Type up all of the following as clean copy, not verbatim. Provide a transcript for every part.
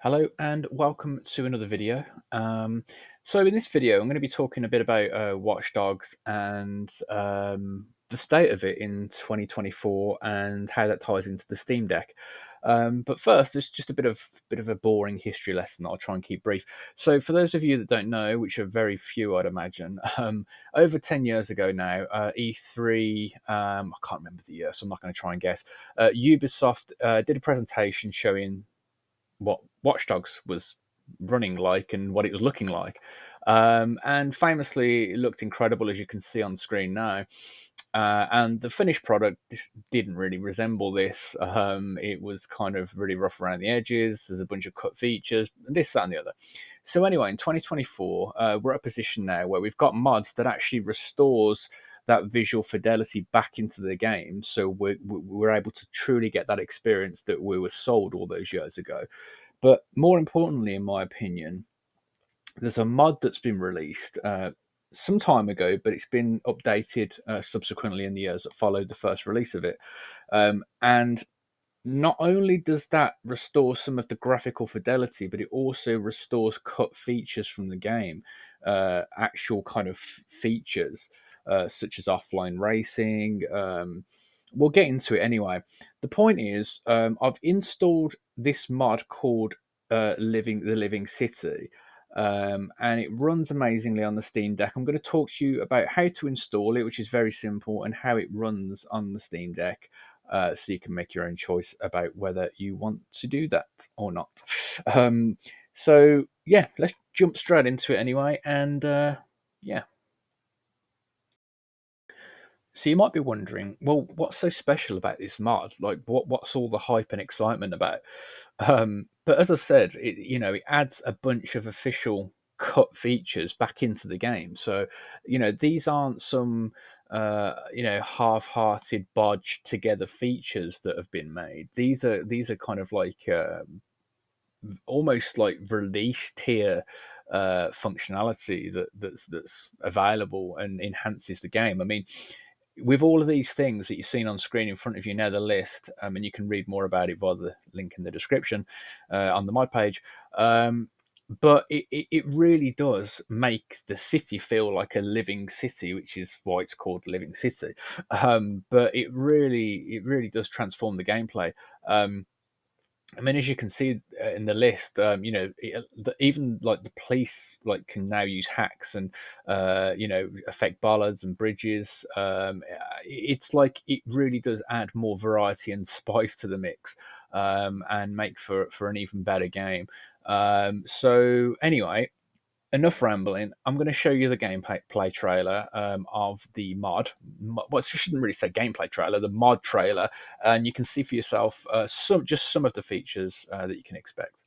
Hello and welcome to another video. So in this video, I'm going to be talking a bit about Watch Dogs and the state of it in 2024 and how that ties into the Steam Deck. But first, it's just a bit of a boring history lesson that I'll try and keep brief. So for those of you that don't know, which are very few, I'd imagine, over 10 years ago now, E3, I can't remember the year, so I'm not going to try and guess. Ubisoft did a presentation showing what Watch Dogs was running like and what it was looking like. And famously, it looked incredible, as you can see on screen now. And the finished product didn't really resemble this. It was kind of really rough around the edges. There's a bunch of cut features, this, that, and the other. So anyway, in 2024, we're at a position now where we've got mods that actually restores that visual fidelity back into the game, so we're able to truly get that experience that we were sold all those years ago. But more importantly, in my opinion, there's a mod that's been released some time ago, but it's been updated subsequently in the years that followed the first release of it. And not only does that restore some of the graphical fidelity, but it also restores cut features from the game, actual kind of features such as offline racing. We'll get into it anyway. The point is, I've installed this mod called the Living City. And it runs amazingly on the Steam Deck. I'm going to talk to you about how to install it, which is very simple, and how it runs on the Steam Deck, so you can make your own choice about whether you want to do that or not. So yeah, let's jump straight into it anyway, and yeah. So you might be wondering, well, what's so special about this mod? Like, what's all the hype and excitement about? But as I said, it adds a bunch of official cut features back into the game. So, these aren't some half-hearted bodged together features that have been made. These are kind of like almost like release tier functionality that's available and enhances the game. I mean, with all of these things that you've seen on screen in front of you now, the list, and you can read more about it via the link in the description on the mod page. But it really does make the city feel like a living city, which is why it's called Living City. But it really does transform the gameplay. I mean, as you can see in the list, even like the police can now use hacks and affect bollards and bridges. It's like it really does add more variety and spice to the mix, and make for an even better game. So anyway, enough rambling. I'm going to show you the gameplay trailer of the mod. Well, I shouldn't really say gameplay trailer, the mod trailer, and you can see for yourself some of the features that you can expect.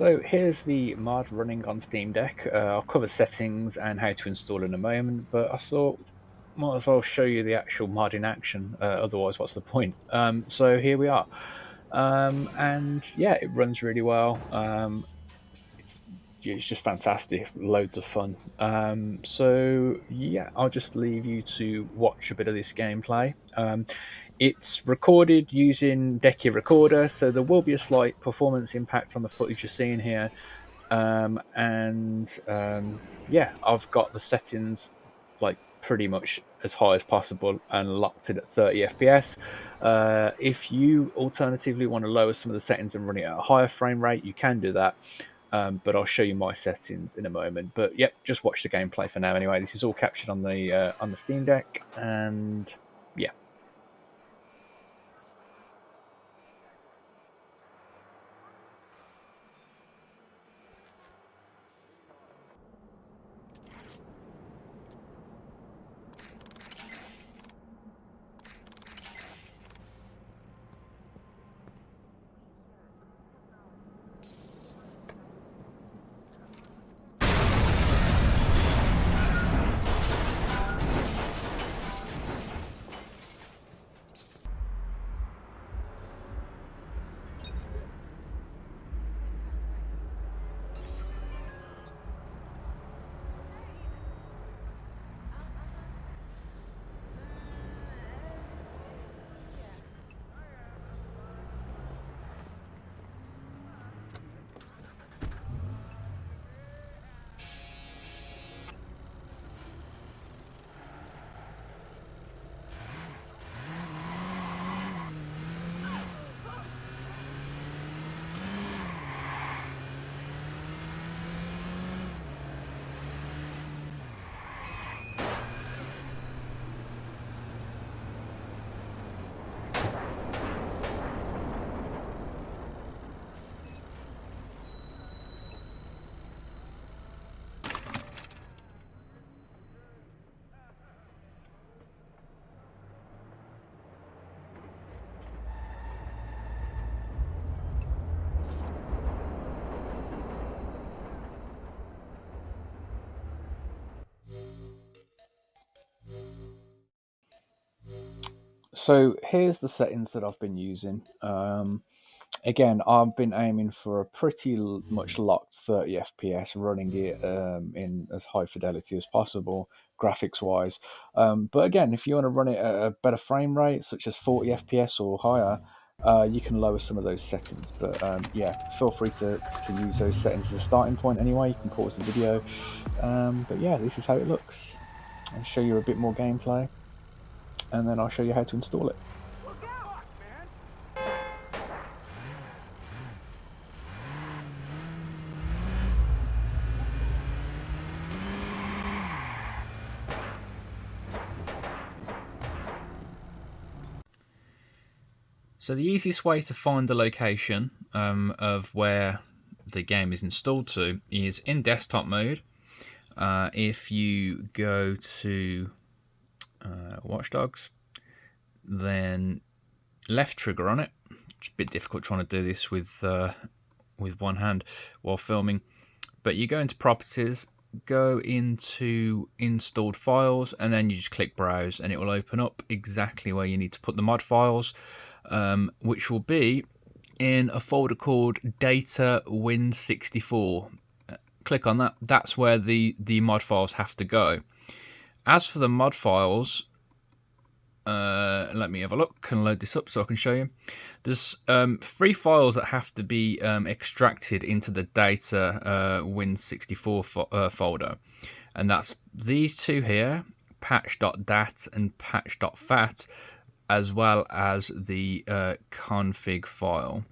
So here's the mod running on Steam Deck. I'll cover settings and how to install in a moment, but I thought might as well show you the actual mod in action. Otherwise, what's the point? So here we are, and yeah, it runs really well. It's it's just fantastic. Loads of fun. So yeah, I'll just leave you to watch a bit of this gameplay. It's recorded using Decky Recorder, so there will be a slight performance impact on the footage you're seeing here. Yeah, I've got the settings like pretty much as high as possible and locked it at 30 FPS. If you alternatively want to lower some of the settings and run it at a higher frame rate, you can do that. But I'll show you my settings in a moment. But yep, just watch the gameplay for now. Anyway, this is all captured on the Steam Deck, and yeah. So here's the settings that I've been using. Again, I've been aiming for a pretty much locked 30 FPS, running it in as high fidelity as possible, graphics wise. But again, if you want to run it at a better frame rate, such as 40 FPS or higher, you can lower some of those settings. But yeah, feel free to use those settings as a starting point anyway. You can pause the video. But yeah, this is how it looks. I'll show you a bit more gameplay, and then I'll show you how to install it. So the easiest way to find the location of where the game is installed to is in desktop mode. If you go to Watch Dogs, then left trigger on it. It's a bit difficult trying to do this with one hand while filming, but you go into properties, go into installed files, and then you just click browse, and it will open up exactly where you need to put the mod files, which will be in a folder called Data Win64. Click on that. That's where the mod files have to go. As for the mod files, let me have a look and load this up so I can show you. There's 3 files that have to be extracted into the Data Win64 folder, and that's these 2 here, patch.dat and patch.fat, as well as the config file,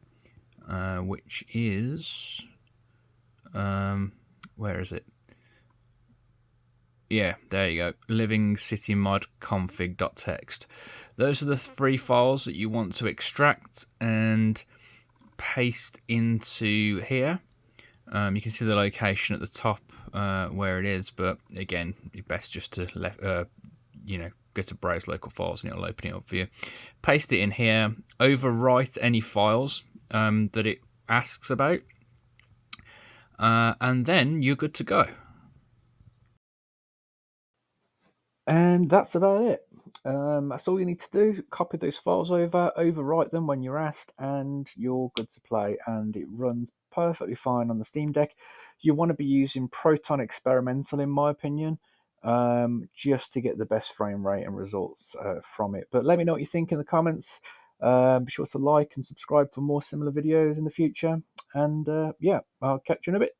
which is where is it? Yeah, there you go. Living City Mod config.txt. Those are the 3 files that you want to extract and paste into here. You can see the location at the top where it is, but again, it's best just to go to browse local files and it'll open it up for you. Paste it in here. Overwrite any files that it asks about. and then you're good to go. And that's about it. That's all you need to do. Copy those files over, overwrite them when you're asked, and you're good to play. And it runs perfectly fine on the Steam Deck. You want to be using Proton Experimental, in my opinion, just to get the best frame rate and results from it. But let me know what you think in the comments. Be sure to like and subscribe for more similar videos in the future. And yeah, I'll catch you in a bit.